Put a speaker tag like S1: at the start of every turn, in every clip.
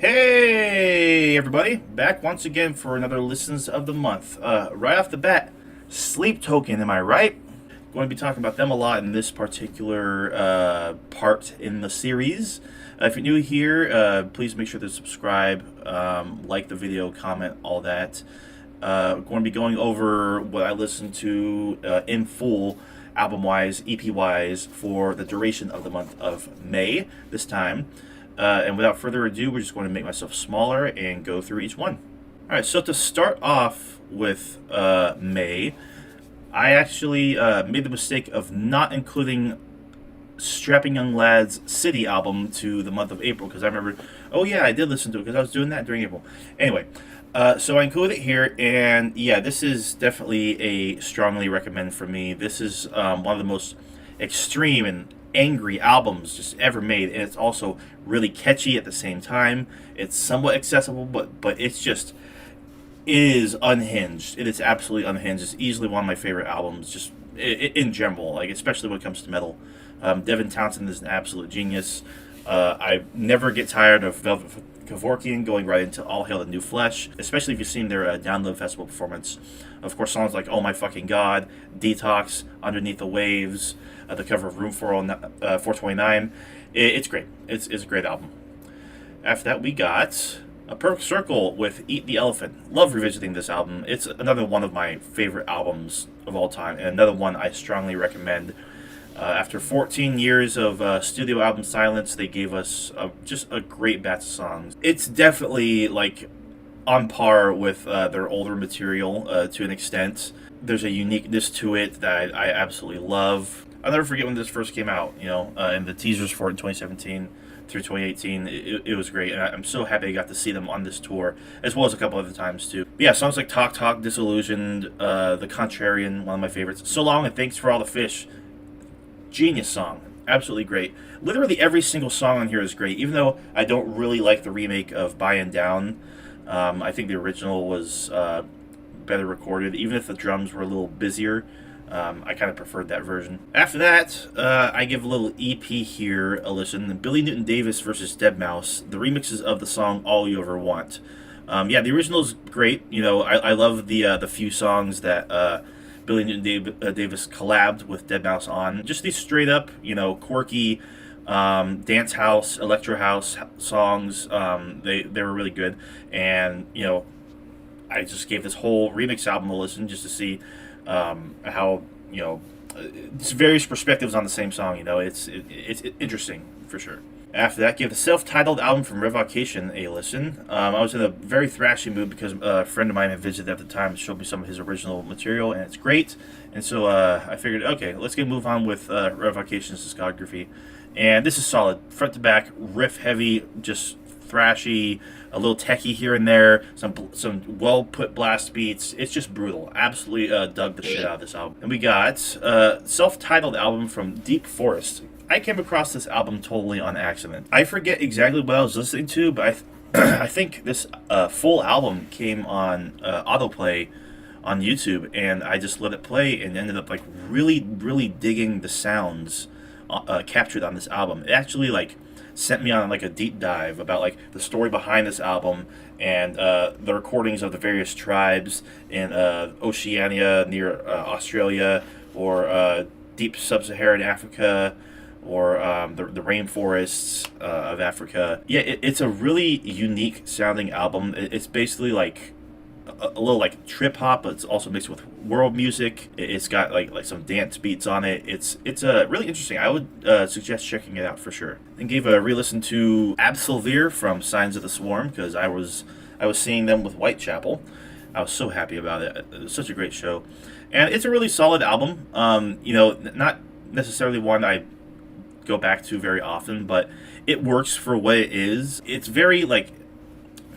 S1: Hey everybody, back once again for another Listens of the Month. Right off the bat, Sleep Token, am I right? Going to be talking about them a lot in this particular part in the series. If you're new here, please make sure to subscribe, like the video, comment, all that. Going to be going over what I listened to in full, album-wise, EP-wise, for the duration of the month of May this time. And without further ado, we're just going to make myself smaller and go through each one. All right, so to start off with May, I actually made the mistake of not including Strapping Young Lad's City album to the month of April, because I remembered, oh yeah, I did listen to it because I was doing that during April. Anyway, so I included it here, and yeah, this is definitely a strongly recommend for me. This is one of the most extreme and angry albums just ever made, and it's also really catchy at the same time. It's somewhat accessible, but it's just, it is unhinged. It is absolutely unhinged. It's easily one of my favorite albums, just in general, like especially when it comes to metal. Devin Townsend is an absolute genius. I never get tired of Velvet Kevorkian going right into All Hail the New Flesh, especially if you've seen their Download Festival performance. Of course, songs like Oh My Fucking God, Detox, Underneath the Waves, the cover of Room 429. It's great. It's a great album. After that, we got A Perfect Circle with Eat the Elephant. Love revisiting this album. It's another one of my favorite albums of all time, and another one I strongly recommend. After 14 years of studio album silence, they gave us just a great batch of songs. It's definitely like on par with their older material to an extent. There's a uniqueness to it that I absolutely love. I'll never forget when this first came out, and the teasers for it in 2017 through 2018. It was great, and I'm so happy I got to see them on this tour, as well as a couple other times too. But yeah, songs like Talk Talk, Disillusioned, The Contrarian, one of my favorites. So Long and Thanks for All the Fish. Genius song. Absolutely great. Literally every single song on here is great, even though I don't really like the remake of By and Down. I think the original was better recorded, even if the drums were a little busier. I kind of preferred that version. After that, I give a little EP here a listen. Billy Newton Davis versus Deadmau5, the remixes of the song All You Ever Want. Yeah, the original is great. I love the few songs that Billy Newton Davis collabed with Deadmau5 on. Just these straight up, quirky dance house, electro house songs. They were really good, and I just gave this whole remix album a listen just to see how it's various perspectives on the same song. It's interesting for sure. After that, give the self-titled album from Revocation a listen. I was in a very thrashy mood because a friend of mine had visited at the time and showed me some of his original material, and it's great. And so I figured, okay, let's move on with Revocation's discography. And this is solid, front to back, riff heavy, just thrashy, a little techie here and there, some well put blast beats. It's just brutal. Absolutely dug the shit out of this album. And we got self-titled album from Deep Forest. I came across this album totally on accident. I forget exactly what I was listening to, but I think this full album came on autoplay on YouTube, and I just let it play and ended up really, really digging the sounds captured on this album. It actually sent me on a deep dive about the story behind this album and the recordings of the various tribes in Oceania near Australia, or deep sub-Saharan Africa, or the rainforests of Africa. Yeah, it's a really unique sounding album. It's basically a little trip hop, but it's also mixed with world music. It's got like some dance beats on it. It's really interesting. I would suggest checking it out for sure. And gave a re-listen to Absolver from Signs of the Swarm, because I was seeing them with Whitechapel. I was so happy about it. It was such a great show, and it's a really solid album. Not necessarily one I go back to very often, but it works for what it is. It's very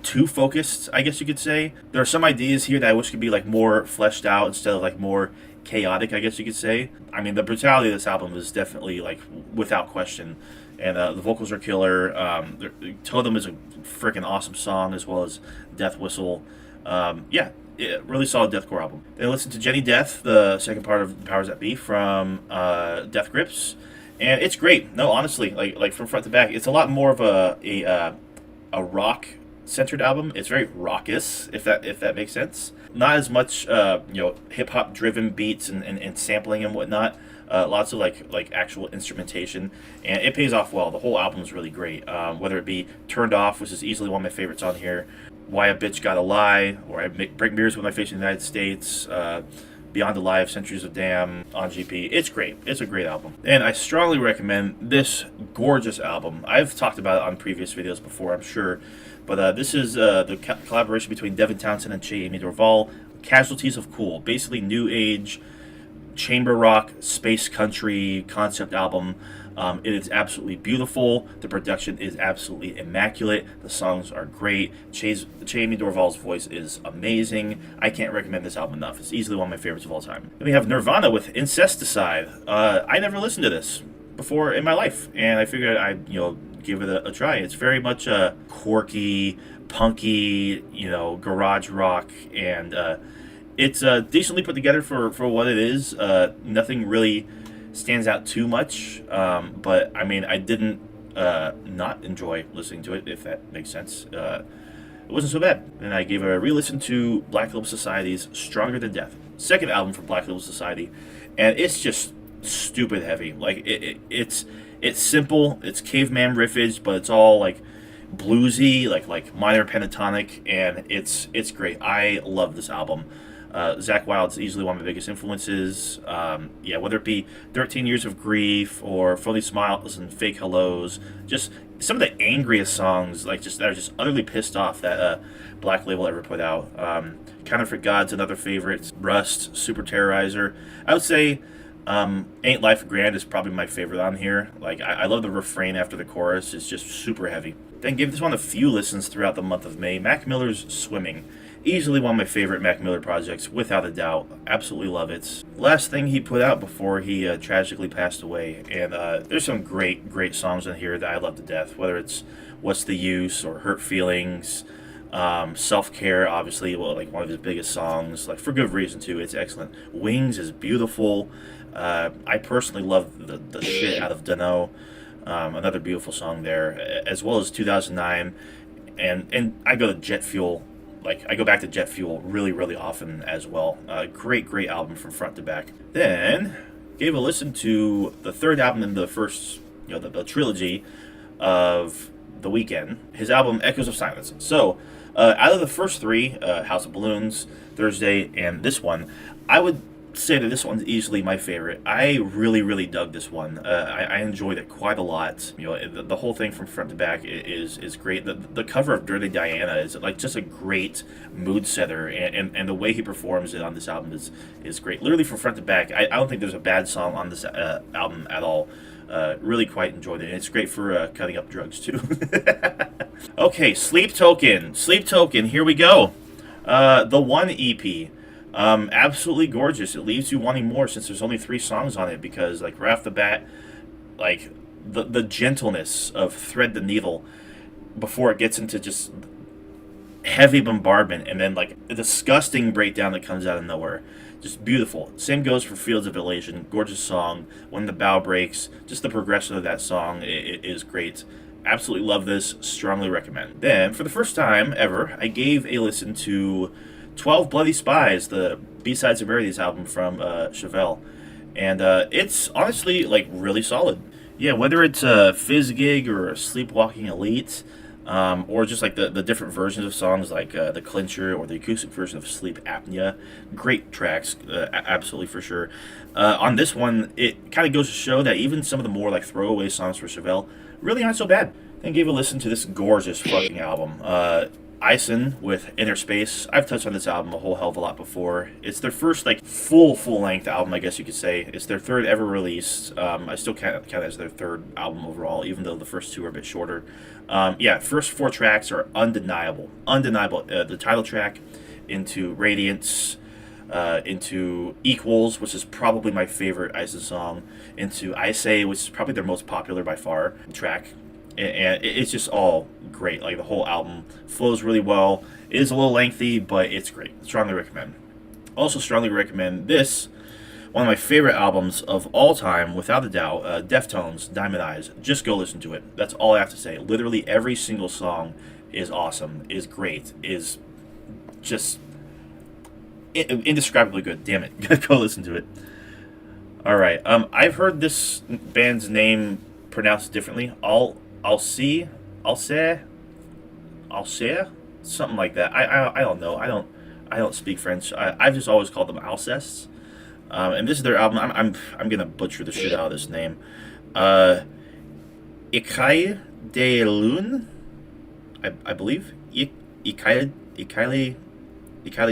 S1: too focused, I guess you could say. There are some ideas here that I wish could be more fleshed out instead of more chaotic, I guess you could say. I mean, the brutality of this album is definitely without question, and the vocals are killer. Totem is a freaking awesome song, as well as Death Whistle. Yeah, really solid deathcore album. Then listen to Jenny Death, the second part of Powers That Be, from Death Grips. And it's great. No, honestly, from front to back, it's a lot more of a a rock centered album. It's very raucous, if that makes sense. Not as much hip hop driven beats and sampling and whatnot. Lots of like actual instrumentation, and it pays off well. The whole album is really great. Whether it be Turned Off, which is easily one of my favorites on here, Why a Bitch Gotta Lie, or Break Mirrors with My Face in the United States, Beyond Alive, Centuries of Damn on GP. It's great. It's a great album. And I strongly recommend this gorgeous album. I've talked about it on previous videos before, I'm sure. But this is the collaboration between Devin Townsend and Che Amy Dorval, Casualties of Cool. Basically new age, chamber rock, space country concept album. It is absolutely beautiful. The production is absolutely immaculate. The songs are great. Che Amy Dorval's voice is amazing. I can't recommend this album enough. It's easily one of my favorites of all time. Then we have Nirvana with Incesticide. I never listened to this before in my life, and I figured I'd give it a try. It's very much quirky, punky, garage rock, and it's decently put together for what it is. Nothing really stands out too much, but I mean, I didn't not enjoy listening to it, if that makes sense. It wasn't so bad. And I gave a re-listen to Black Label Society's Stronger Than Death, second album from Black Label Society, and it's just stupid heavy. Like it's simple, it's caveman riffage, but it's all like bluesy, like minor pentatonic, and it's great. I love this album. Zakk Wylde's easily one of my biggest influences. Whether it be 13 Years of Grief or Phony Smiles and Fake Hellos, just some of the angriest songs, that are just utterly pissed off that Black Label ever put out. Counterfeit God's another favorite. Rust, Super Terrorizer. I would say Ain't Life Grand is probably my favorite on here. Like, I love the refrain after the chorus. It's just super heavy. Then give this one a few listens throughout the month of May. Mac Miller's Swimming. Easily one of my favorite Mac Miller projects, without a doubt. Absolutely love it. Last thing he put out before he tragically passed away. And there's some great songs in here that I love to death. Whether it's What's the Use or Hurt Feelings. Self-Care, obviously, like one of his biggest songs. Like, for good reason, too. It's excellent. Wings is beautiful. I personally love the shit out of Dunno. Another beautiful song there. As well as 2009. And I go to Jet Fuel. Like, I go back to Jet Fuel really often as well. Great album from front to back. Then, gave a listen to the third album in the first, the trilogy of The Weeknd. His album, Echoes of Silence. So, out of the first three, House of Balloons, Thursday, and this one, I would say that this one's easily my favorite. I really dug this one. I enjoyed it quite a lot. The whole thing from front to back is great. The cover of Dirty Diana is like just a great mood setter, and the way he performs it on this album is great. Literally from front to back, I don't think there's a bad song on this album at all. Really quite enjoyed it. And it's great for cutting up drugs too. Okay, Sleep Token, here we go. The One EP. Absolutely gorgeous. It leaves you wanting more since there's only 3 songs on it, because like right off the bat, like the gentleness of Thread the Needle before it gets into just heavy bombardment, and then like a disgusting breakdown that comes out of nowhere. Just beautiful. Same goes for Fields of Elation. Gorgeous song. When the Bow Breaks, just the progression of that song it is great. Absolutely love this. Strongly recommend. Then, for the first time ever, I gave a listen to 12 Bloody Spies, the B-Sides of Rarities album from Chevelle. And it's honestly, like, really solid. Yeah, whether it's a Fizz Gig or a Sleepwalking Elite, or just like the different versions of songs, like the Clincher or the acoustic version of Sleep Apnea. Great tracks, absolutely for sure. On this one, it kind of goes to show that even some of the more like throwaway songs for Chevelle really aren't so bad. Then gave a listen to this gorgeous fucking album. Ison with Inner Space. I've touched on this album a whole hell of a lot before. It's their first like full-length album, I guess you could say. It's their third ever released. I still count it as their third album overall, even though the first 2 are a bit shorter. First 4 tracks are undeniable. The title track, into Radiance, into Equals, which is probably my favorite Ison song, into I Say, which is probably their most popular by far track. And it's just all great. Like, the whole album flows really well. It is a little lengthy, but it's great. Strongly recommend. Also strongly recommend this, one of my favorite albums of all time, without a doubt, Deftones, Diamond Eyes. Just go listen to it. That's all I have to say. Literally every single song is awesome, is great, is just indescribably good. Damn it, go listen to it. All right, I've heard this band's name pronounced differently. I'll say, something like that. I don't know. I don't speak French. I've just always called them Alcests. And this is their album. I'm gonna butcher the shit out of this name. Uh, Ikai de Lune, I believe. Ikai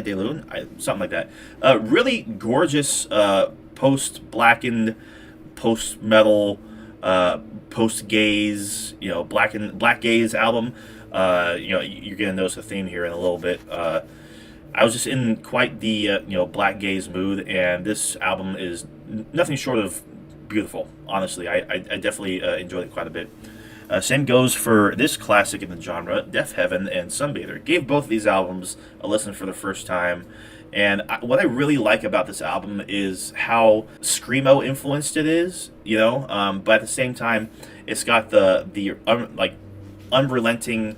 S1: de Lune, something like that. Really gorgeous post blackened, post metal, post gaze, black gaze album. You're gonna notice a theme here in a little bit. I was just in quite the black gaze mood, and this album is nothing short of beautiful. Honestly, I definitely enjoyed it quite a bit. Same goes for this classic in the genre, Death Heaven and Sunbather. Gave both of these albums a listen for the first time, and what I really like about this album is how screamo influenced it is. But at the same time, it's got the unrelenting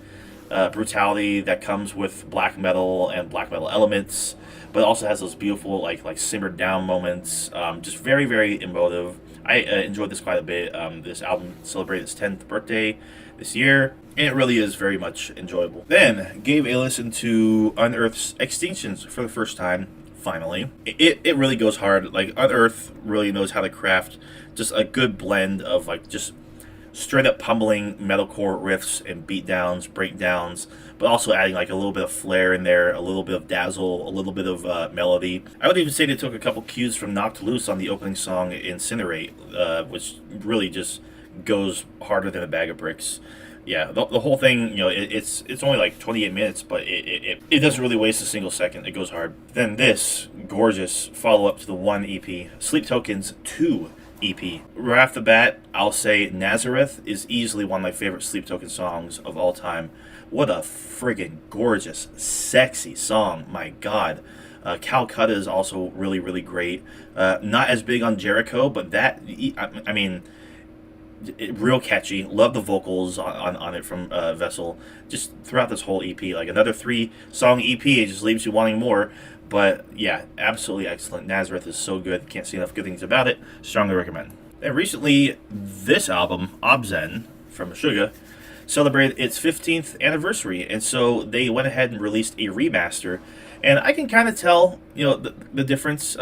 S1: brutality that comes with black metal and black metal elements, but it also has those beautiful like simmered down moments. Just very, very emotive. I enjoyed this quite a bit. This album celebrated its 10th birthday this year, and it really is very much enjoyable. Then gave a listen to Unearth's Extinctions for the first time. Finally, it really goes hard. Like, Unearth really knows how to craft just a good blend of just straight up pummeling metalcore riffs and beatdowns, breakdowns, but also adding a little bit of flair in there, a little bit of dazzle, a little bit of melody. I would even say they took a couple cues from Knocked Loose on the opening song Incinerate, which really just goes harder than a bag of bricks. Yeah, the whole thing, it's only 28 minutes, but it doesn't really waste a single second. It goes hard. Then this gorgeous follow-up to the 1 EP, Sleep Tokens 2 EP. Right off the bat, I'll say Nazareth is easily one of my favorite Sleep Token songs of all time. What a friggin' gorgeous, sexy song. My God. Calcutta is also really, really great. Not as big on Jericho, but that, I mean, real catchy. Love the vocals on it from Vessel. Just throughout this whole EP, another 3-song EP, it just leaves you wanting more. But yeah, absolutely excellent. Nazareth is so good. Can't say enough good things about it. Strongly recommend. And recently, this album, Obzen, from Meshuggah, celebrated its 15th anniversary. And so they went ahead and released a remaster. And I can kind of tell, the difference.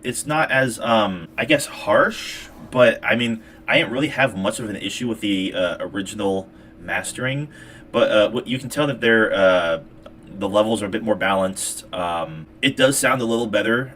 S1: It's not as, I guess, harsh. But, I mean, I didn't really have much of an issue with the original mastering. But what you can tell that they're... the levels are a bit more balanced. It does sound a little better.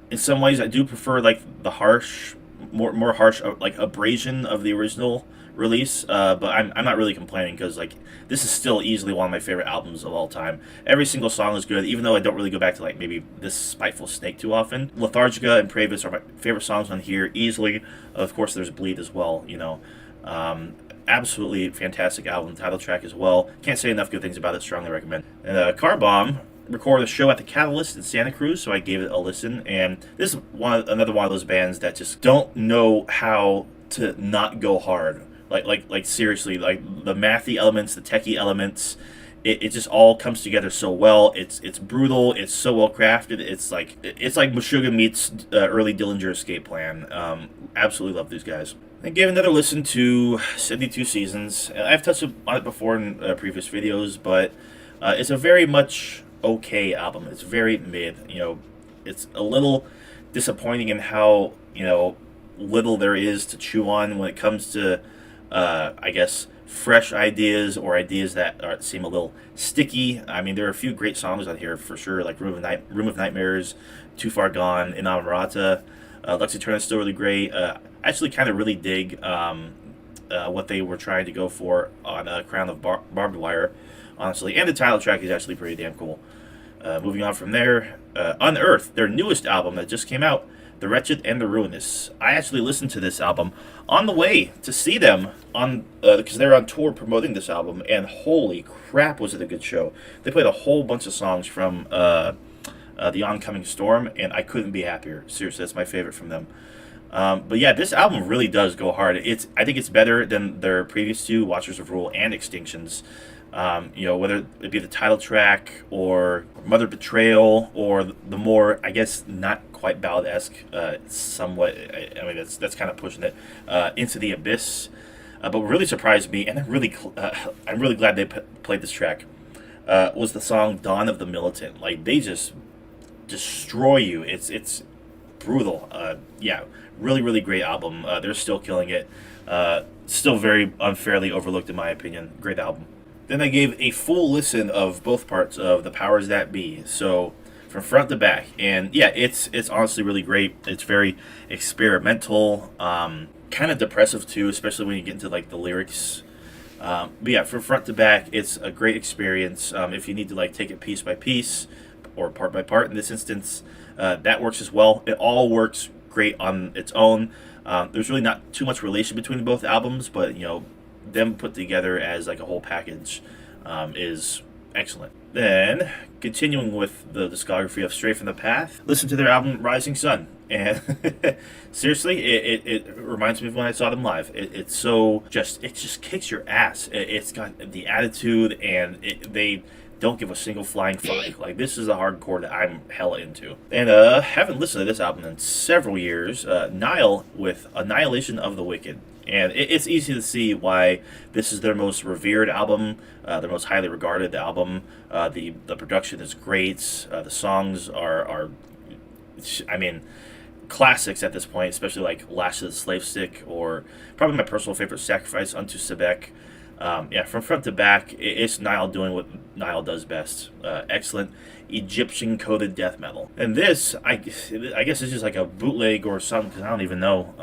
S1: In some ways, I do prefer the harsh, more harsh abrasion of the original release. But I'm not really complaining because this is still easily one of my favorite albums of all time. Every single song is good, even though I don't really go back to maybe This Spiteful Snake too often. Lethargica and Pravis are my favorite songs on here easily. Of course, there's Bleed as well. Absolutely fantastic album, title track as well. Can't say enough good things about it, strongly recommend. And Car Bomb recorded a show at the Catalyst in Santa Cruz, so I gave it a listen. And this is another one of those bands that just don't know how to not go hard. Seriously, the mathy elements, the techie elements, it just all comes together so well. It's brutal. It's so well crafted. It's like Meshuggah meets early Dillinger Escape Plan. Absolutely love these guys. I gave another listen to 72 Seasons. I've touched on it before in previous videos, but it's a very much okay album. It's very mid. It's a little disappointing in how little there is to chew on when it comes to I guess fresh ideas or ideas that seem a little sticky. I mean, there are a few great songs on here for sure, like Room of Nightmares, Too Far Gone, Inamorata. Lux Eterna is still really great. I actually kind of really dig what they were trying to go for on Crown of Barbed Wire, honestly. And the title track is actually pretty damn cool. Moving on from there, Unearth, their newest album that just came out, The Wretched and the Ruinous. I actually listened to this album on the way to see them on because they're on tour promoting this album, and holy crap, was it a good show. They played a whole bunch of songs from The Oncoming Storm, and I couldn't be happier. Seriously, that's my favorite from them. But yeah, this album really does go hard. I think it's better than their previous two, Watchers of Rule and Extinctions. Whether it be the title track or Mother Betrayal or the more, I guess, not quite ballad-esque, somewhat. I mean, that's kind of pushing it, Into the Abyss. But what really surprised me, and I'm really glad they played this track, was the song "Dawn of the Militant." Like, they just destroy you. It's brutal. Yeah, really, really great album. They're still killing it. Still very unfairly overlooked in my opinion. Great album. Then I gave a full listen of both parts of The Powers That Be. So from front to back, and yeah, it's honestly really great. It's very experimental, kind of depressive too, especially when you get into like the lyrics. But yeah, from front to back, it's a great experience. If you need to like take it piece by piece or part by part in this instance, that works as well. It all works great on its own. There's really not too much relation between both albums, but them put together as like a whole package is excellent. Then, continuing with the discography of Stray from the Path, listen to their album Rising Sun. And seriously, it reminds me of when I saw them live. It just kicks your ass. It's got the attitude, and they don't give a single flying fuck. Like, this is a hardcore that I'm hella into. And haven't listened to this album in several years. Nile with Annihilation of the Wicked. And it's easy to see why this is their most revered album, their most highly regarded album. The production is great. The songs are, I mean, classics at this point, especially like Lash of the Slave Stick, or probably my personal favorite, Sacrifice unto Sebek. Yeah, from front to back, it's Nile doing what Nile does best. Excellent Egyptian coded death metal. And this, I guess it's just like a bootleg or something, because I don't even know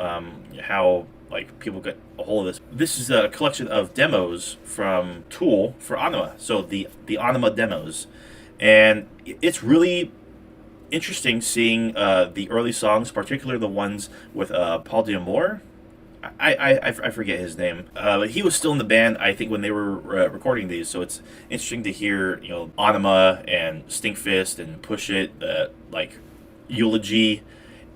S1: how like people get a hold of this. This is a collection of demos from Tool for Anima, so the Anima demos, and it's really interesting seeing the early songs, particularly the ones with Paul D'Amour. I forget his name, but he was still in the band, I think, when they were recording these. So it's interesting to hear, Anima and Stinkfist and Push It, like Eulogy,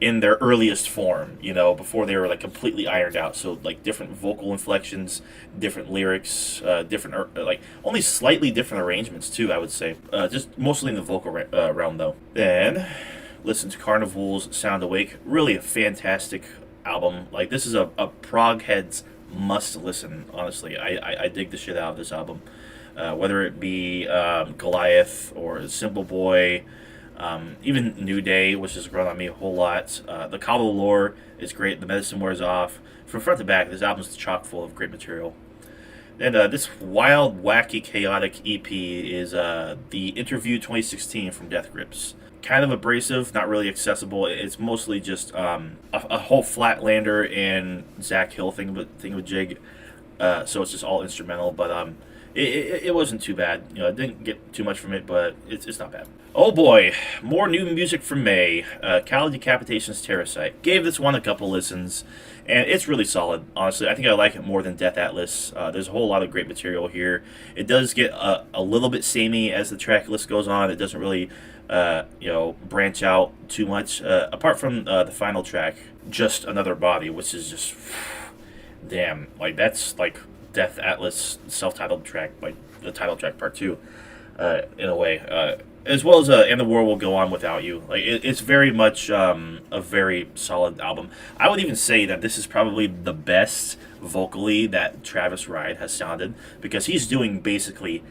S1: in their earliest form, before they were like completely ironed out. So like different vocal inflections, different lyrics, different like only slightly different arrangements too, I would say. Just mostly in the vocal realm though. Then listen to Carnival's Sound Awake. Really a fantastic album. Like, this is a prog head's must listen. Honestly, I dig the shit out of this album. Whether it be Goliath or Simple Boy. Even New Day, which has grown on me a whole lot. The Kabbalah Lore is great. The Medicine Wears Off. From front to back, this album is chock full of great material. And this wild, wacky, chaotic EP is the Interview 2016 from Death Grips. Kind of abrasive, not really accessible. It's mostly just a whole Flatlander and Zach Hill thingamajig. So it's just all instrumental, but it wasn't too bad. I didn't get too much from it, but it's not bad. Oh boy, more new music from May. Decapitation's Terracite. Gave this one a couple listens, and it's really solid, honestly. I think I like it more than Death Atlas. There's a whole lot of great material here. It does get a little bit samey as the track list goes on. It doesn't really, branch out too much. Apart from the final track, Just Another Body, which is just, damn, like that's like Death Atlas self-titled track, like the title track part 2, in a way. As well as And the War Will Go On Without You. Like, it's very much a very solid album. I would even say that this is probably the best vocally that Travis Ride has sounded, because he's doing basically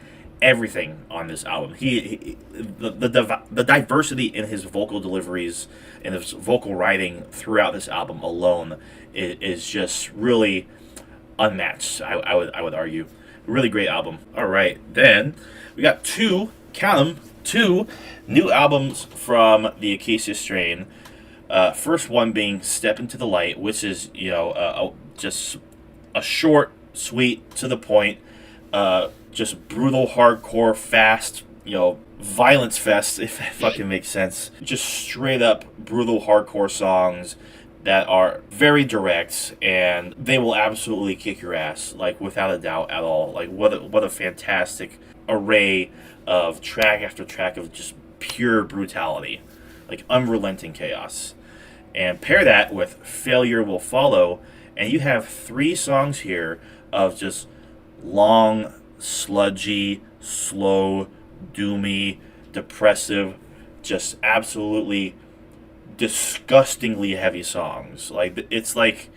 S1: everything on this album. The diversity in his vocal deliveries and his vocal writing throughout this album alone is just really unmatched. I would argue. Really great album. All right, then we got two new albums from the Acacia Strain. First one being Step Into the Light, which is just a short, sweet, to the point, just brutal, hardcore, fast, violence fest, if that fucking makes sense. Just straight up brutal, hardcore songs that are very direct, and they will absolutely kick your ass, like, without a doubt at all. Like, what a fantastic array of track after track of just pure brutality, like unrelenting chaos. And pair that with Failure Will Follow, and you have 3 songs here of just long, sludgy, slow, doomy, depressive, just absolutely disgustingly heavy songs. Like it's like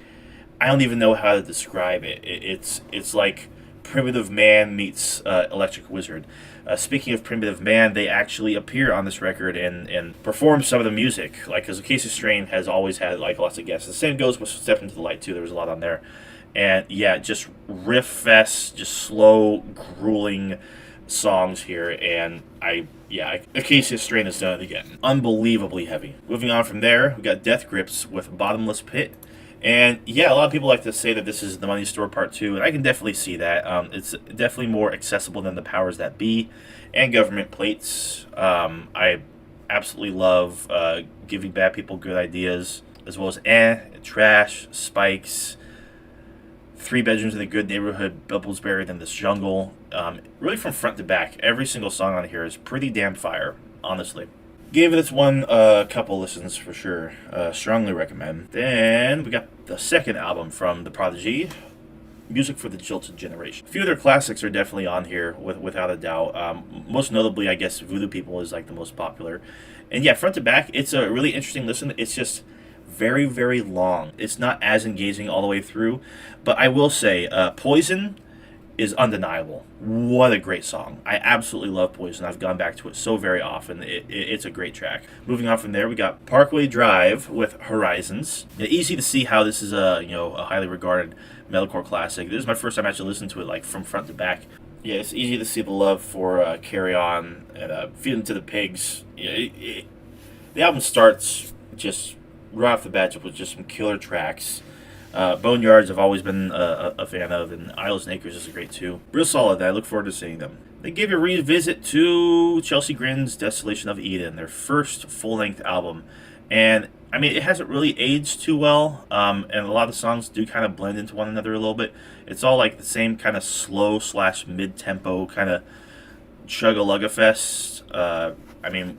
S1: I don't even know how to describe it. It's like Primitive Man meets Electric Wizard. Speaking of Primitive Man, they actually appear on this record and perform some of the music. Like, because Acacia Strain has always had like lots of guests. The same goes with Step Into the Light too. There was a lot on there, and yeah, just riff fest, just slow, grueling songs here. And Acacia Strain has done it again. Unbelievably heavy. Moving on from there, we got Death Grips with Bottomless Pit. And yeah, a lot of people like to say that this is the Money Store Part 2, and I can definitely see that. It's definitely more accessible than the Powers That Be and Government Plates. I absolutely love giving bad people good ideas, as well as Trash, Spikes, Three Bedrooms in a Good Neighborhood, Bubbles Buried in This Jungle. Really from front to back, every single song on here is pretty damn fire, honestly. Gave this one a couple listens for sure. Strongly recommend. Then we got the second album from The Prodigy, Music for the Jilted Generation. A few of their classics are definitely on here, without a doubt. Most notably, I guess, Voodoo People is like the most popular. And yeah, front to back, it's a really interesting listen. It's just very, very long. It's not as engaging all the way through. But I will say, Poison is undeniable. What a great song. I absolutely love Poison. I've gone back to it so very often. It's a great track. Moving on from there, we got Parkway Drive with Horizons. Easy to see how this is a highly regarded metalcore classic. This is my first time actually listening to it like from front to back. Yeah, it's easy to see the love for Carry On and Feeding to the Pigs. The album starts just right off the bat with just some killer tracks. Boneyards I've always been a fan of, and Isles and Acres is great too. Real solid. I look forward to seeing them. They gave a revisit to Chelsea Grin's Desolation of Eden, their first full-length album. And, I mean, it hasn't really aged too well, and a lot of the songs do kind of blend into one another a little bit. It's all like the same kind of slow/mid-tempo kind of chug-a-lug-a-fest. I mean,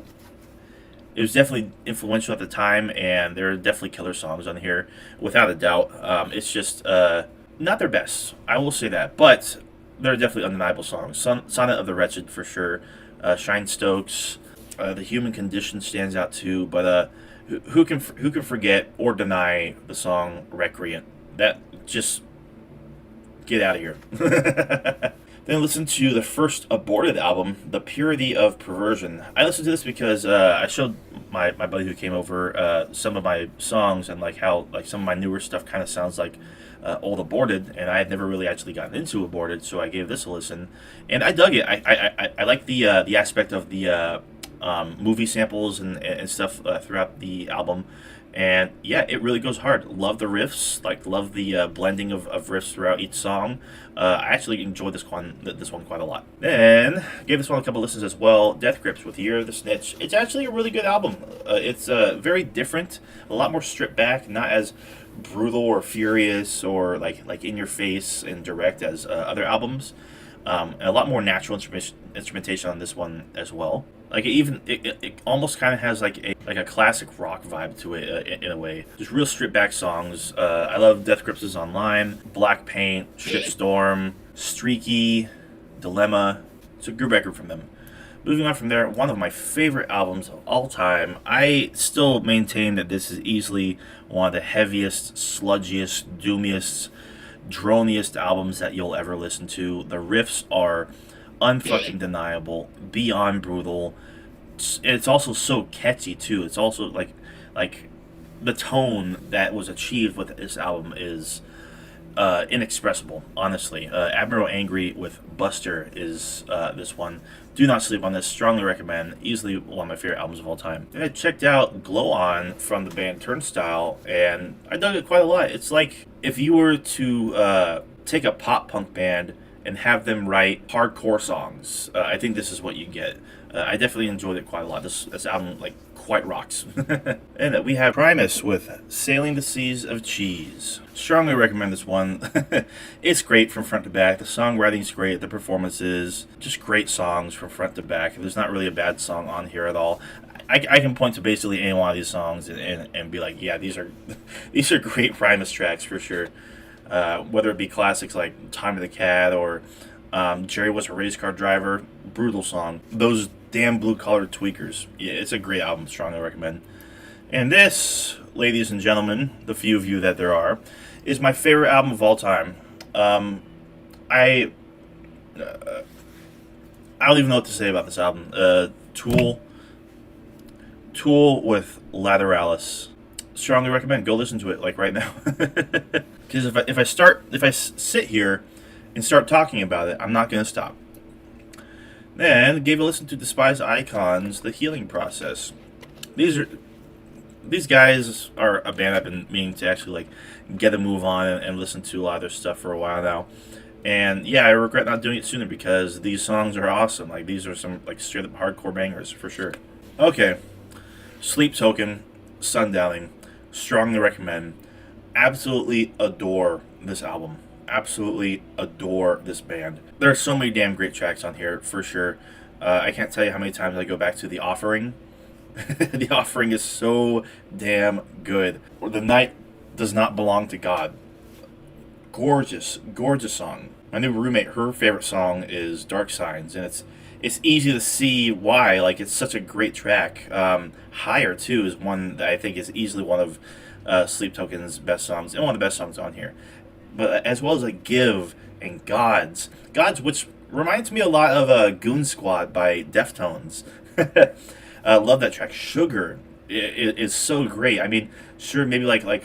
S1: it was definitely influential at the time, and there are definitely killer songs on here, without a doubt. It's just not their best, I will say that, but they're definitely undeniable songs. Sonnet of the Wretched, for sure. Shine Stokes, The Human Condition stands out too, but who can forget or deny the song Recreant? That just get out of here. Then listen to the first aborted album, The Purity of Perversion. I listened to this because I showed my buddy who came over some of my songs and like how like some of my newer stuff kind of sounds like old Aborted, and I had never really actually gotten into Aborted, so I gave this a listen, and I dug it. I like the aspect of the movie samples and stuff throughout the album. And yeah, it really goes hard. Love the riffs, love the blending of riffs throughout each song. I actually enjoyed this one quite a lot. Then gave this one a couple listens as well. Death Grips with Year of the Snitch. It's actually a really good album. It's very different, a lot more stripped back, not as brutal or furious or like in your face and direct as other albums. And a lot more natural instrumentation on this one as well. Like it almost kind of has like a classic rock vibe to it in a way. Just real stripped back songs. I love Death Grips' Online, Black Paint, Shitstorm, Streaky, Dilemma. It's a good record from them. Moving on from there, one of my favorite albums of all time. I still maintain that this is easily one of the heaviest, sludgiest, doomiest, droniest albums that you'll ever listen to. The riffs are unfucking deniable, beyond brutal. It's also so catchy too. It's also like the tone that was achieved with this album is inexpressible, honestly. Admiral Angry with Buster is this one. Do not sleep on this. Strongly recommend. Easily one of my favorite albums of all time. I checked out Glow On from the band Turnstile, and I dug it quite a lot. It's like if you were to take a pop punk band and have them write hardcore songs. I think this is what you get. I definitely enjoyed it quite a lot. This album quite rocks. And we have Primus with Sailing the Seas of Cheese. Strongly recommend this one. It's great from front to back. The songwriting's great. The performances, just great songs from front to back. There's not really a bad song on here at all. I can point to basically any one of these songs and be like, yeah, these are great Primus tracks for sure. Whether it be classics like Time of the Cat or Jerry was a race car driver. Brutal song. Those damn blue-collar tweakers. Yeah, it's a great album. Strongly recommend. And this, ladies and gentlemen, the few of you that there are, is my favorite album of all time. I don't even know what to say about this album. Tool with Lateralis. Strongly recommend. Go listen to it, like right now. Because if I sit here and start talking about it, I'm not going to stop. Then gave a listen to Despised Icons, The Healing Process. These guys are a band I've been meaning to actually like get a move on and listen to a lot of their stuff for a while now. And yeah, I regret not doing it sooner because these songs are awesome. Like these are some like straight up hardcore bangers for sure. Okay. Sleep Token, Sundowning. Strongly recommend. Absolutely adore this album. Absolutely adore this band. There are so many damn great tracks on here, for sure. I can't tell you how many times I go back to The Offering. The Offering is so damn good. The Night Does Not Belong to God. Gorgeous, gorgeous song. My new roommate, her favorite song is Dark Signs, and it's easy to see why. Like, it's such a great track. Higher, too, is one that I think is easily one of Sleep Token's best songs, and one of the best songs on here. But as well as like Give and Gods, which reminds me a lot of Goon Squad by Deftones. Love that track. Sugar is so great. I mean, sure, maybe like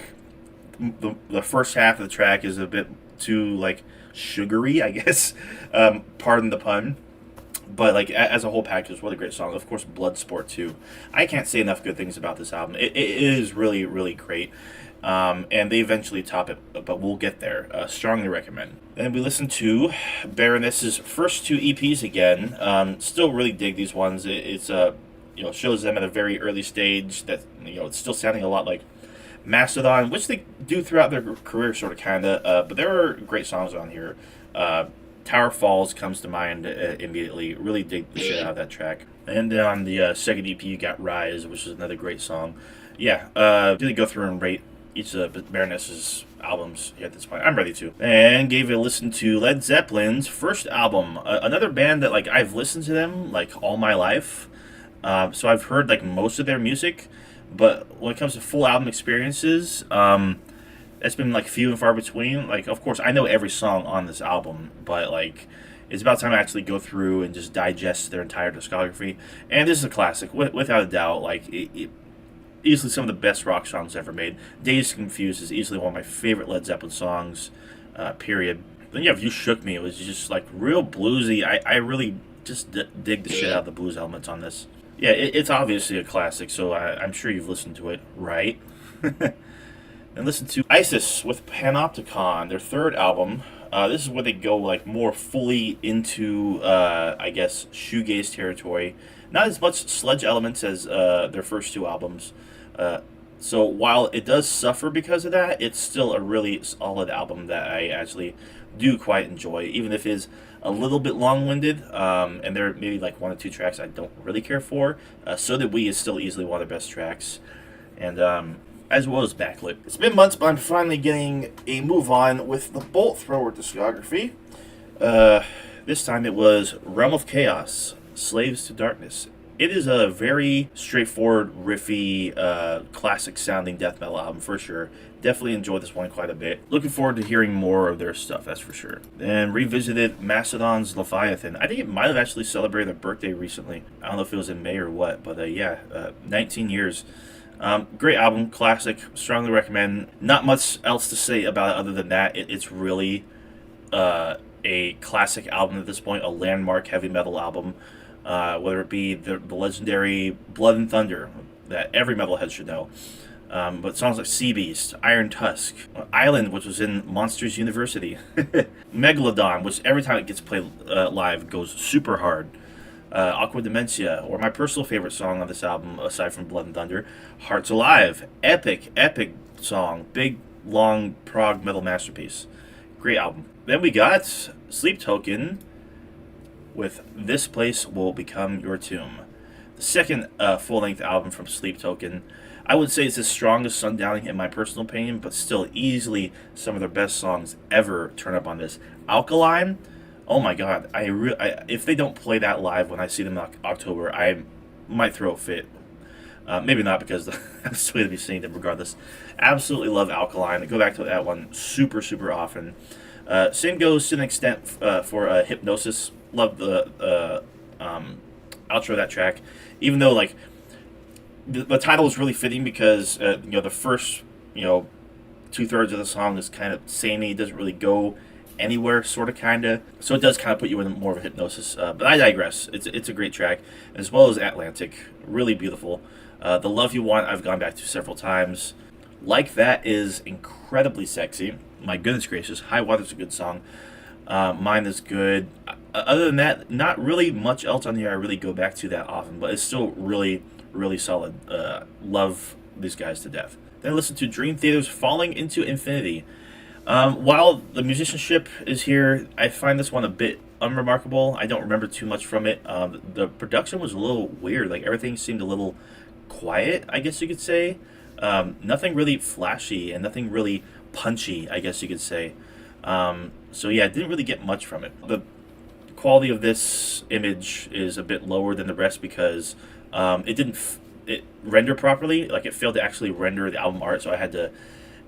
S1: the first half of the track is a bit too like sugary, I guess. Pardon the pun. But like as a whole package, what a great song. Of course, Bloodsport too. I can't say enough good things about this album. It is really, really great. And they eventually top it, but we'll get there. Strongly recommend. Then we listen to Baroness's first two EPs again. Still really dig these ones. It's shows them at a very early stage that it's still sounding a lot like Mastodon, which they do throughout their career, sort of, kind of. But there are great songs on here. Tower Falls comes to mind immediately. Really dig the shit out of that track. And then on the second EP, you got Rise, which is another great song. Yeah, didn't go through and rate each of the Baroness's albums at this point. I'm ready to. And gave it a listen to Led Zeppelin's first album. Another band that like I've listened to them like all my life. So I've heard like most of their music. But when it comes to full album experiences, it's been like few and far between. Like, of course, I know every song on this album, but like it's about time I actually go through and just digest their entire discography. And this is a classic, without a doubt. Like, easily some of the best rock songs ever made. Dazed Confused is easily one of my favorite Led Zeppelin songs, period. Then you have You Shook Me. It was just like real bluesy. I really just dig the shit out of the blues elements on this. Yeah, it's obviously a classic, so I'm sure you've listened to it, right? And listen to Isis with Panopticon, their third album. This is where they go like more fully into, I guess, shoegaze territory. Not as much sludge elements as their first two albums. So while it does suffer because of that, it's still a really solid album that I actually do quite enjoy, even if it is a little bit long-winded, and there are maybe like one or two tracks I don't really care for. So Did We is still easily one of the best tracks, and as well as Backlit. It's been months, but I'm finally getting a move on with the Bolt Thrower discography. This time it was Realm of Chaos, Slaves to Darkness. It is a very straightforward, riffy, classic-sounding death metal album for sure. Definitely enjoyed this one quite a bit. Looking forward to hearing more of their stuff, that's for sure. And revisited Mastodon's Leviathan. I think it might have actually celebrated their birthday recently. I don't know if it was in May or what, but 19 years. Great album, classic, strongly recommend. Not much else to say about it other than that. It's really a classic album at this point, a landmark heavy metal album. Whether it be the legendary Blood and Thunder that every metalhead should know. But songs like Sea Beast, Iron Tusk, Island, which was in Monsters University, Megalodon, which every time it gets played live goes super hard, Aqua Dementia, or my personal favorite song on this album, aside from Blood and Thunder, Hearts Alive, epic song, big, long prog metal masterpiece. Great album. Then we got Sleep Token with This Place Will Become Your Tomb. The second full-length album from Sleep Token. I would say it's the strongest Sundowning in my personal opinion, but still easily some of their best songs ever turn up on this. Alkaline, Oh my god, if they don't play that live when I see them in October, I might throw a fit. Maybe not because I'm still going to be seeing them regardless. Absolutely love Alkaline. I go back to that one super, super often. Same goes to an extent for Hypnosis. Love the outro of that track. Even though, like, the title is really fitting because, the first, 2/3 of the song is kind of samey. It doesn't really go anywhere, sort of, kind of. So it does kind of put you in more of a hypnosis. But I digress. It's a great track, as well as Atlantic. Really beautiful. The Love You Want, I've gone back to several times. Like That is incredibly sexy. My goodness gracious. High Water's a good song. Mine is good. Other than that, not really much else on here I really go back to that often, but it's still really, really solid. Love these guys to death. Then I listen to Dream Theater's Falling into Infinity. While the musicianship is here, I find this one a bit unremarkable. I don't remember too much from it. The production was a little weird. Like, everything seemed a little quiet, I guess you could say. Nothing really flashy and nothing really punchy, I guess you could say. So yeah, I didn't really get much from it. The quality of this image is a bit lower than the rest because it didn't it render properly. Like, it failed to actually render the album art, so I had to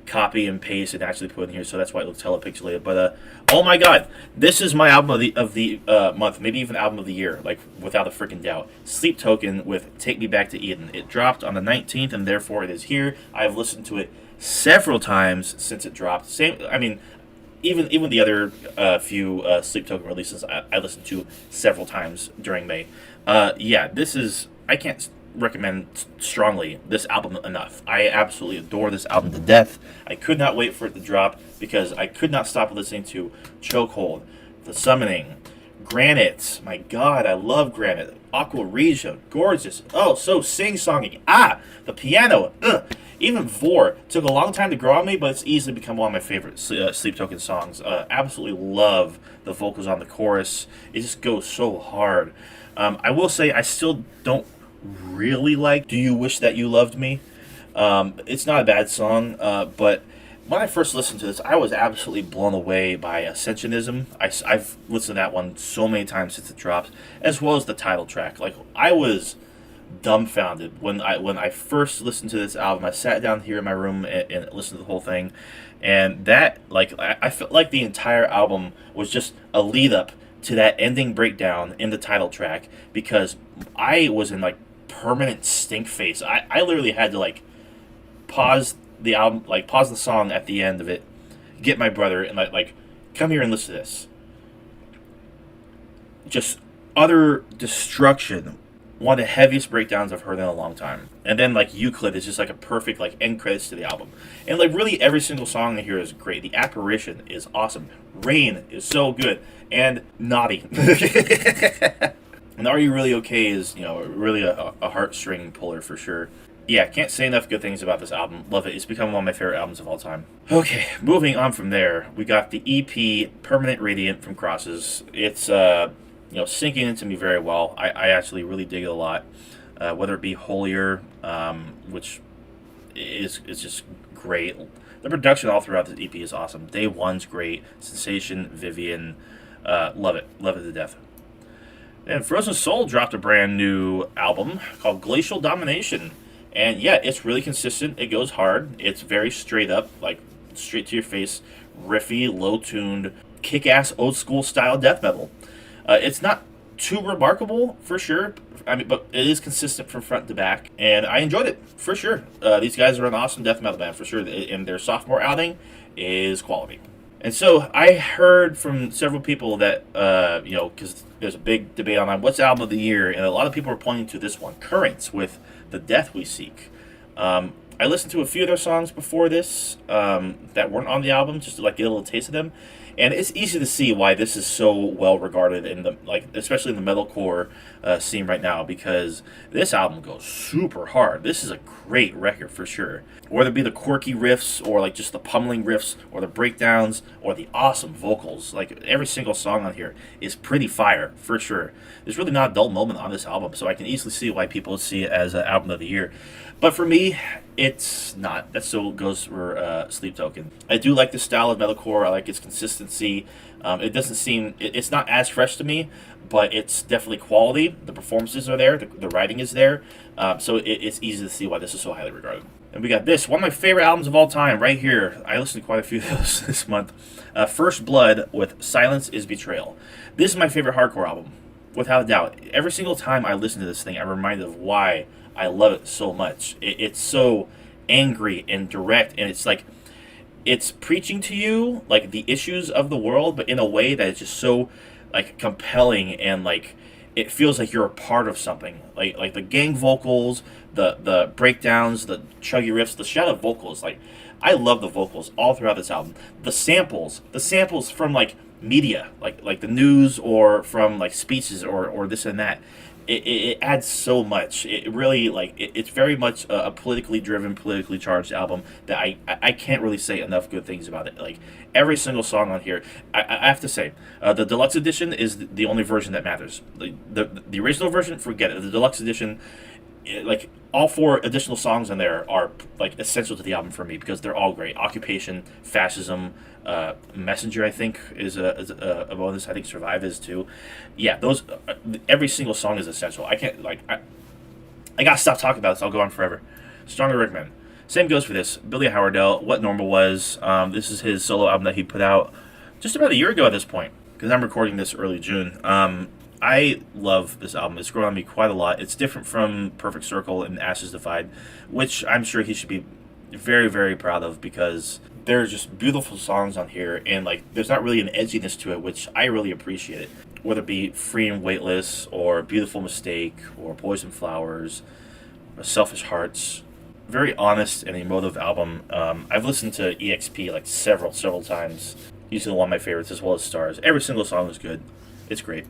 S1: copy and paste and actually put in here, so that's why it looks hella pixelated. But oh my god, this is my album of the month, maybe even album of the year, like, without a freaking doubt. Sleep Token with Take Me Back to Eden. It dropped on the 19th, and therefore it is here. I've listened to it several times since it dropped. Even the other few Sleep Token releases I listened to several times during May. I can't recommend strongly this album enough. I absolutely adore this album to death. I could not wait for it to drop because I could not stop listening to Chokehold, The Summoning, Granite. My god, I love Granite. Aqua Regia, gorgeous. Oh, so sing-songing. The piano. Even Vor took a long time to grow on me, but it's easily become one of my favorite Sleep Token songs. Absolutely love the vocals on the chorus. It just goes so hard. I will say I still don't really like Do You Wish That You Loved Me. It's not a bad song, but when I first listened to this, I was absolutely blown away by Ascensionism. I've listened to that one so many times since it dropped, as well as the title track. Like, I was dumbfounded when I first listened to this album. I sat down here in my room and listened to the whole thing, and that, like, I felt like the entire album was just a lead up to that ending breakdown in the title track, because I was in, like, permanent stink face. I literally had to, like, pause the album, like, pause the song at the end of it, get my brother and like come here and listen to this. Just utter destruction. One of the heaviest breakdowns I've heard in a long time. And then, like, Euclid is just like a perfect, like, end credits to the album. And, like, really every single song in here is great. The Apparition is awesome. Rain is so good. And Naughty. And Are You Really Okay is, really a heartstring puller for sure. Yeah, can't say enough good things about this album. Love it. It's become one of my favorite albums of all time. Okay, moving on from there, we got the EP Permanent Radiant from Crosses. It's sinking into me very well. I actually really dig it a lot. Whether it be Holier, which is just great. The production all throughout this EP is awesome. Day One's great. Sensation, Vivian, love it to death. And Frozen Soul dropped a brand new album called Glacial Domination. And yeah, it's really consistent. It goes hard. It's very straight up, like, straight to your face, riffy, low-tuned, kick-ass old school style death metal. It's not too remarkable, for sure. But it is consistent from front to back, and I enjoyed it, for sure. These guys are an awesome death metal band, for sure, and their sophomore outing is quality. And so I heard from several people that, because there's a big debate online, what's album of the year, and a lot of people are pointing to this one, Currents, with The Death We Seek. I listened to a few of their songs before this that weren't on the album, just to, like, get a little taste of them. And it's easy to see why this is so well regarded in the, like, especially in the metalcore scene right now, because this album goes super hard. This is a great record for sure. whether it be the quirky riffs or like just the pummeling riffs or the breakdowns or the awesome vocals. Like every single song on here is pretty fire for sure. There's really not a dull moment on this album, so I can easily see why people see it as an album of the year. But for me, it's not. That still goes for Sleep Token. I do like the style of metalcore. I like its consistency. It doesn't seem it's not as fresh to me, but it's definitely quality. The performances are there. The writing is there. So it's easy to see why this is so highly regarded. And we got this, one of my favorite albums of all time, right here. I listened to quite a few of those this month. First Blood with Silence is Betrayal. This is my favorite hardcore album, without a doubt. Every single time I listen to this thing, I'm reminded of why I love it so much. It's so angry and direct, and it's like, it's preaching to you, like, the issues of the world, but in a way that is just so, like, compelling, and, like, it feels like you're a part of something. Like the gang vocals, the breakdowns, the chuggy riffs, the shadow vocals. Like, I love the vocals all throughout this album. The samples from like media, like the news, or from like speeches, or this and that. It adds so much. It really, like, it's very much a politically driven, politically charged album that I can't really say enough good things about it. Like, every single song on here, I have to say, the deluxe edition is the only version that matters. The original version, forget it. The deluxe edition, like, all 4 additional songs on there are like essential to the album for me because they're all great. Occupation, Fascism, Messenger, I think, is a bonus. I think Survive is too. Yeah, those, every single song is essential. I can't, like, I gotta stop talking about this. I'll go on forever. Strongly recommend. Same goes for this. Billy Howardell, What Normal Was. This is his solo album that he put out just about a year ago at this point, because I'm recording this early June. I love this album. It's grown on me quite a lot. It's different from Perfect Circle and Ashes Divide, which I'm sure he should be very, very proud of, because there's just beautiful songs on here, and like, there's not really an edginess to it, which I really appreciate it. Whether it be Free and Weightless, or Beautiful Mistake, or Poison Flowers, or Selfish Hearts. Very honest and emotive album. I've listened to EXP like several times. Usually one of my favorites, as well as Stars. Every single song is good. It's great.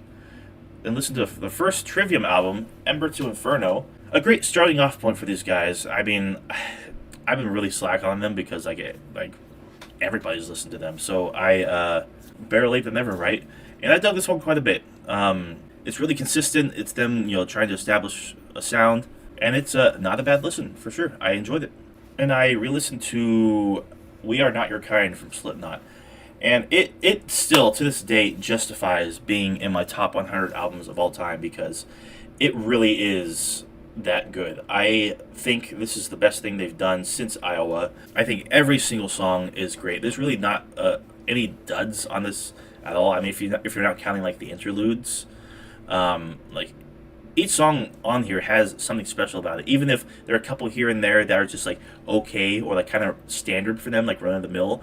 S1: Then listen to the first Trivium album, Ember to Inferno. A great starting off point for these guys. I mean, I've been really slack on them because like everybody's listened to them. So I better late than never, right? And I dug this one quite a bit. It's really consistent. It's them, trying to establish a sound, and it's not a bad listen for sure. I enjoyed it, and I re-listened to We Are Not Your Kind from Slipknot. And it still, to this day, justifies being in my top 100 albums of all time, because it really is that good. I think this is the best thing they've done since Iowa. I think every single song is great. There's really not any duds on this at all. I mean, if you're not counting like the interludes, like, each song on here has something special about it. Even if there are a couple here and there that are just like okay, or like kind of standard for them, like run of the mill.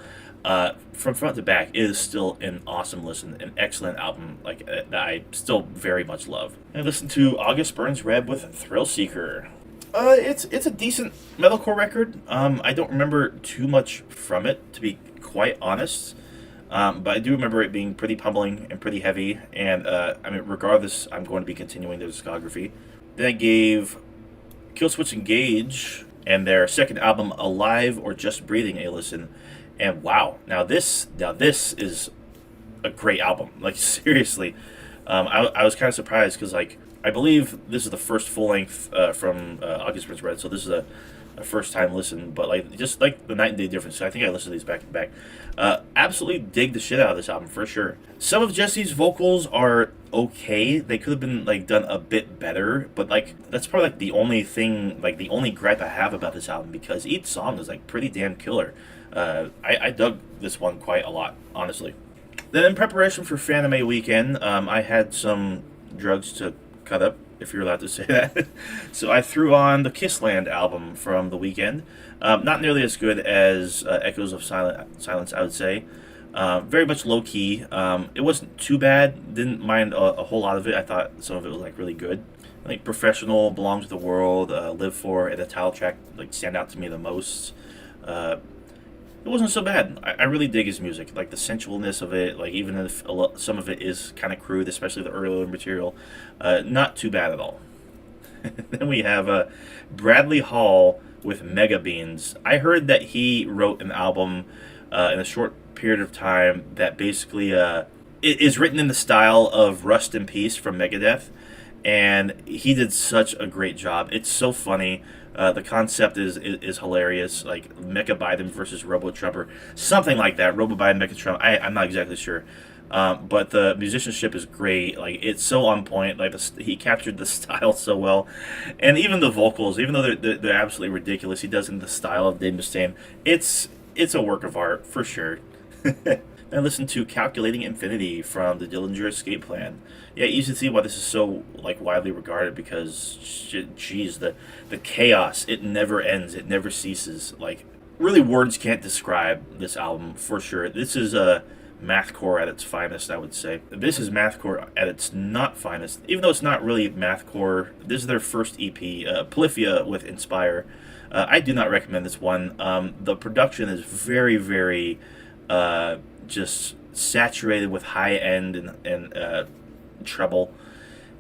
S1: From front to back, it is still an awesome listen, an excellent album, like, that I still very much love. I listened to August Burns Red with Thrill Seeker. It's a decent metalcore record. I don't remember too much from it, to be quite honest. But I do remember it being pretty pummeling and pretty heavy. And I mean, regardless, I'm going to be continuing their discography. Then I gave Killswitch Engage and their second album, Alive or Just Breathing, a listen. And wow, now this is a great album. Like, seriously, I was kind of surprised because, like, I believe this is the first full length from August Burns Red, so this is a first time listen. But like, just like the night and day difference, so I think I listened to these back to back. Absolutely dig the shit out of this album for sure. Some of Jesse's vocals are okay. They could have been like done a bit better, but like, that's probably like the only thing, like the only gripe I have about this album, because each song is like pretty damn killer. I dug this one quite a lot, honestly. Then in preparation for Fanime weekend, I had some drugs to cut up, if you're allowed to say that. So I threw on the Kissland album from the weekend. Not nearly as good as Echoes of Silence, I would say. Very much low-key. It wasn't too bad. Didn't mind a whole lot of it. I thought some of it was like really good. I think Professional, Belong to the World, Live For, and the title track like stand out to me the most. It wasn't so bad. I really dig his music, like the sensualness of it, like even if some of it is kind of crude, especially the earlier material, not too bad at all. Then we have Bradley Hall with Mega Beans. I heard that he wrote an album in a short period of time that basically it is written in the style of Rust in Peace from Megadeth, and he did such a great job. It's so funny. The concept is hilarious, like Mecha Biden versus Robo Trump or something like that. Robo Biden, Mecha Trump. I'm not exactly sure, but the musicianship is great. Like it's so on point. Like he captured the style so well, and even the vocals, even though they're absolutely ridiculous, he does it in the style of Dave Mustaine. It's a work of art for sure. Then listen to Calculating Infinity from the Dillinger Escape Plan. Yeah, you can see why this is so like widely regarded because, geez, the chaos, it never ends, it never ceases. Like, really, words can't describe this album for sure. This is a mathcore at its finest, I would say. This is mathcore at its not finest, even though it's not really mathcore. This is their first EP, Polyphia with Inspire. I do not recommend this one. The production is very, very just saturated with high end and treble.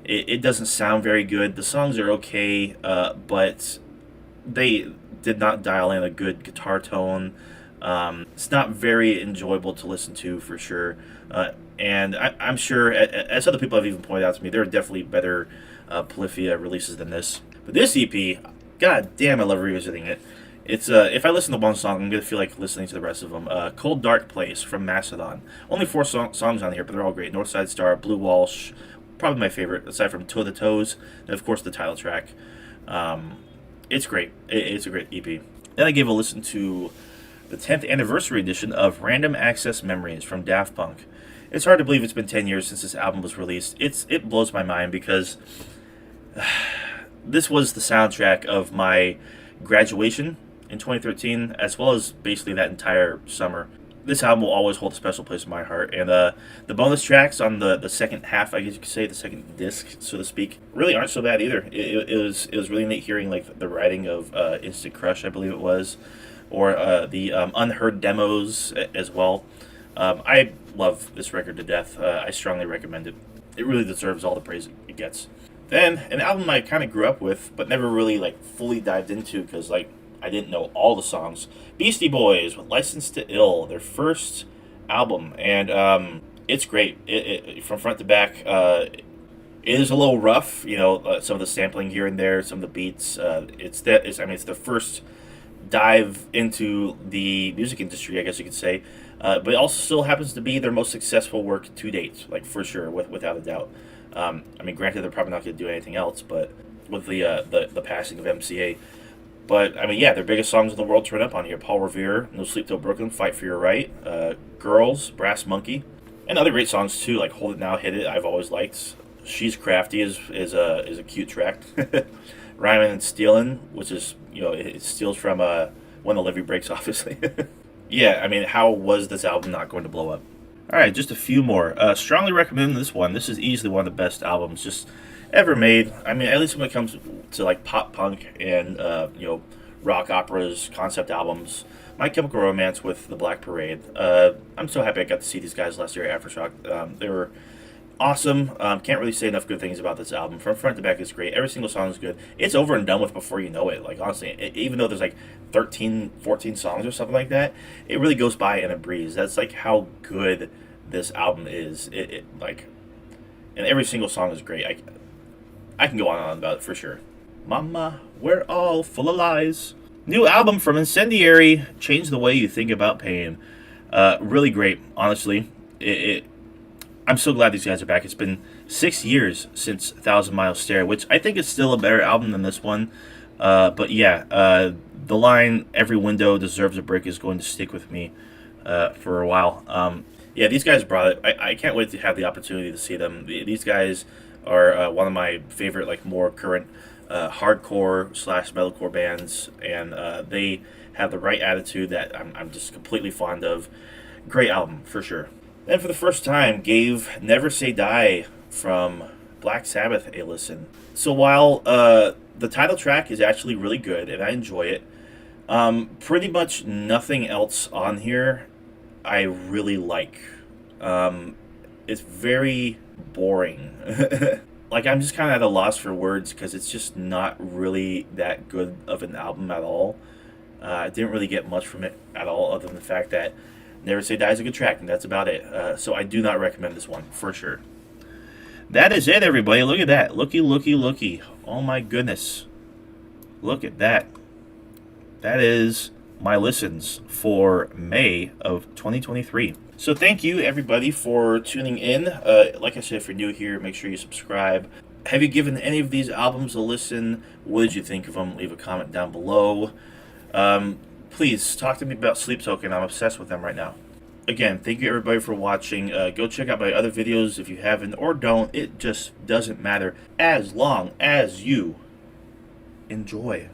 S1: It doesn't sound very good. The songs are okay, but they did not dial in a good guitar tone. It's not very enjoyable to listen to for sure. And I'm sure, as other people have even pointed out to me, there are definitely better Polyphia releases than this. But this EP, god damn, I love revisiting it. It's if I listen to one song, I'm gonna feel like listening to the rest of them. Cold Dark Place from Mastodon. Only 4 songs on here, but they're all great. Northside Star, Blue Walsh, probably my favorite, aside from Toe the Toes, and of course the title track. It's great. It's a great EP. Then I gave a listen to the 10th anniversary edition of Random Access Memories from Daft Punk. It's hard to believe it's been 10 years since this album was released. It blows my mind because this was the soundtrack of my graduation in 2013, as well as basically that entire summer. This album will always hold a special place in my heart, and the bonus tracks on the second half, I guess you could say, the second disc, so to speak, really aren't so bad either. It was really neat hearing like the writing of Instant Crush, I believe it was, or the unheard demos as well. I love this record to death. I strongly recommend it. It really deserves all the praise it gets. Then an album I kind of grew up with, but never really like fully dived into because like I didn't know all the songs. Beastie Boys with License to Ill, their first album, and it's great. It from front to back. It is a little rough, you know, some of the sampling here and there, some of the beats. It's the first dive into the music industry, I guess you could say. But it also still happens to be their most successful work to date, like for sure, without a doubt. I mean, granted, they're probably not going to do anything else, but with the passing of MCA. But, I mean, yeah, their biggest songs in the world turn up on here. Paul Revere, No Sleep Till Brooklyn, Fight for Your Right, Girls, Brass Monkey, and other great songs, too, like Hold It Now, Hit It, I've always liked. She's Crafty is a cute track. Rhymin' and Stealin', which is, you know, it steals from When the Levee Breaks, obviously. Yeah, I mean, how was this album not going to blow up? All right, just a few more. Strongly recommend this one. This is easily one of the best albums just ever made. I mean, at least when it comes to like pop punk and rock operas, concept albums. My Chemical Romance with the Black Parade. I'm so happy I got to see these guys last year at Aftershock. They were awesome. Can't really say enough good things about this album. From front to back, it's great. Every single song is good. It's over and done with before you know it. Like, honestly, even though there's like 13, 14 songs or something like that, it really goes by in a breeze. That's like how good this album is. And every single song is great. I can go on and on about it for sure. Mama, we're all full of lies. New album from Incendiary, Change the Way You Think About Pain. Really great, honestly. I'm so glad these guys are back. It's been 6 years since 1,000 Mile Stare, which I think is still a better album than this one. But yeah, the line, every window deserves a brick, is going to stick with me for a while. Yeah, these guys brought it. I can't wait to have the opportunity to see them. These guys are one of my favorite, like, more current hardcore / metalcore bands, and they have the right attitude that I'm just completely fond of. Great album, for sure. Then for the first time, gave Never Say Die from Black Sabbath a listen. So while the title track is actually really good, and I enjoy it, pretty much nothing else on here I really like. It's very boring. like, I'm just kind of at a loss for words because it's just not really that good of an album at all. I didn't really get much from it at all, other than the fact that Never Say Die is a good track, and that's about it. So I do not recommend this one for sure. That is it, everybody. Look at that. Looky, looky, looky. Oh my goodness. Look at that. That is my listens for May of 2023. So thank you, everybody, for tuning in. Like I said, if you're new here, make sure you subscribe. Have you given any of these albums a listen? What did you think of them? Leave a comment down below. Please, talk to me about Sleep Token. I'm obsessed with them right now. Again, thank you, everybody, for watching. Go check out my other videos if you haven't or don't. It just doesn't matter as long as you enjoy.